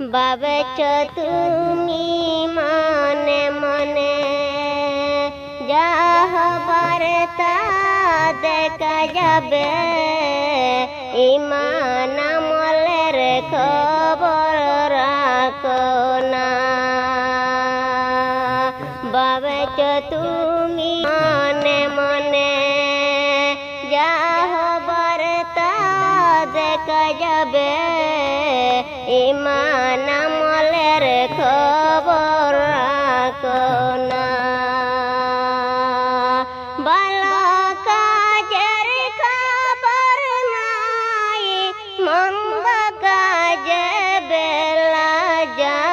ভাবেছ তুমি মনে মনে, যা হবার তা দেখা যাবে। ইমান আমলের খবর রাখো না। ভাবেছ তুমি মনে মনে, যা হবার তা দেখা যাবে। ইমান আমলের খবর রাখো না। ভালো কাজের খবর নাই, মন্দ কাজে বেলা যায়।